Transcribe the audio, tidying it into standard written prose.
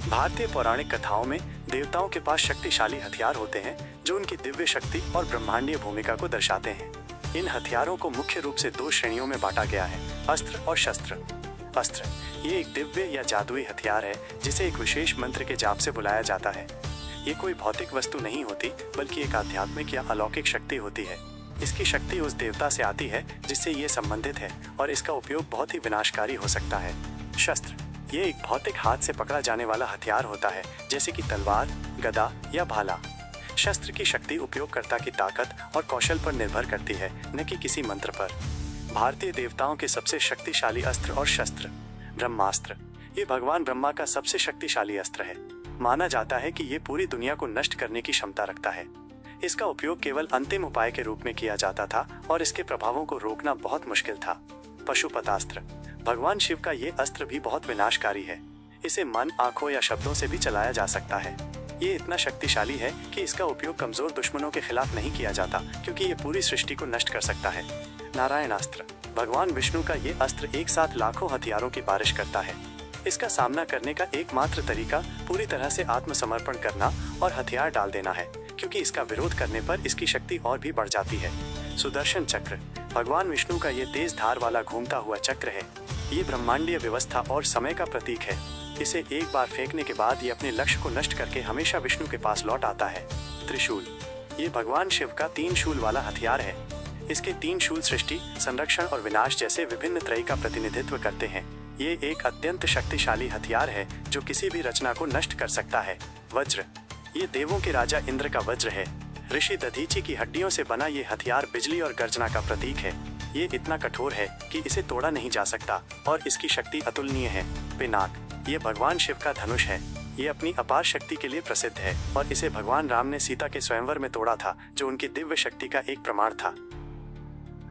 भारतीय पौराणिक कथाओं में देवताओं के पास शक्तिशाली हथियार होते हैं जो उनकी दिव्य शक्ति और ब्रह्मांडीय भूमिका को दर्शाते हैं। इन हथियारों को मुख्य रूप से दो श्रेणियों में बांटा गया है, अस्त्र और शस्त्र। अस्त्र ये एक दिव्य या जादुई हथियार है जिसे एक विशेष मंत्र के जाप से बुलाया जाता है। ये कोई भौतिक वस्तु नहीं होती बल्कि एक आध्यात्मिक या अलौकिक शक्ति होती है। इसकी शक्ति उस देवता से आती है जिससे ये संबंधित है और इसका उपयोग बहुत ही विनाशकारी हो सकता है। शस्त्र ये एक भौतिक हाथ से पकड़ा जाने वाला हथियार होता है जैसे कि तलवार, गदा या भाला। शस्त्र की शक्ति उपयोगकर्ता की ताकत और कौशल पर निर्भर करती है, न कि किसी मंत्र पर। भारतीय देवताओं के सबसे शक्तिशाली अस्त्र और शस्त्र। ब्रह्मास्त्र ये भगवान ब्रह्मा का सबसे शक्तिशाली अस्त्र है। माना जाता है कि ये पूरी दुनिया को नष्ट करने की क्षमता रखता है। इसका उपयोग केवल अंतिम उपाय के रूप में किया जाता था और इसके प्रभावों को रोकना बहुत मुश्किल था। पशुपतास्त्र भगवान शिव का ये अस्त्र भी बहुत विनाशकारी है। इसे मन, आंखों या शब्दों से भी चलाया जा सकता है। ये इतना शक्तिशाली है कि इसका उपयोग कमजोर दुश्मनों के खिलाफ नहीं किया जाता क्योंकि ये पूरी सृष्टि को नष्ट कर सकता है। नारायणास्त्र भगवान विष्णु का ये अस्त्र एक साथ लाखों हथियारों की बारिश करता है। इसका सामना करने का एकमात्र तरीका पूरी तरह से आत्मसमर्पण करना और हथियार डाल देना है, क्योंकि इसका विरोध करने पर इसकी शक्ति और भी बढ़ जाती है। सुदर्शन चक्र भगवान विष्णु का ये तेज धार वाला घूमता हुआ चक्र है। ये ब्रह्मांडीय व्यवस्था और समय का प्रतीक है। इसे एक बार फेंकने के बाद ये अपने लक्ष्य को नष्ट करके हमेशा विष्णु के पास लौट आता है। त्रिशूल ये भगवान शिव का 3 शूल वाला हथियार है। इसके 3 शूल सृष्टि, संरक्षण और विनाश जैसे विभिन्न त्रयी का प्रतिनिधित्व करते हैं। ये एक अत्यंत शक्तिशाली हथियार है जो किसी भी रचना को नष्ट कर सकता है। वज्र ये देवों के राजा इंद्र का वज्र है। ऋषि दधीची की हड्डियों से बना ये हथियार बिजली और गर्जना का प्रतीक है। ये इतना कठोर है कि इसे तोड़ा नहीं जा सकता और इसकी शक्ति अतुलनीय है। पिनाक ये भगवान शिव का धनुष है। ये अपनी अपार शक्ति के लिए प्रसिद्ध है और इसे भगवान राम ने सीता के स्वयंवर में तोड़ा था, जो उनकी दिव्य शक्ति का एक प्रमाण था।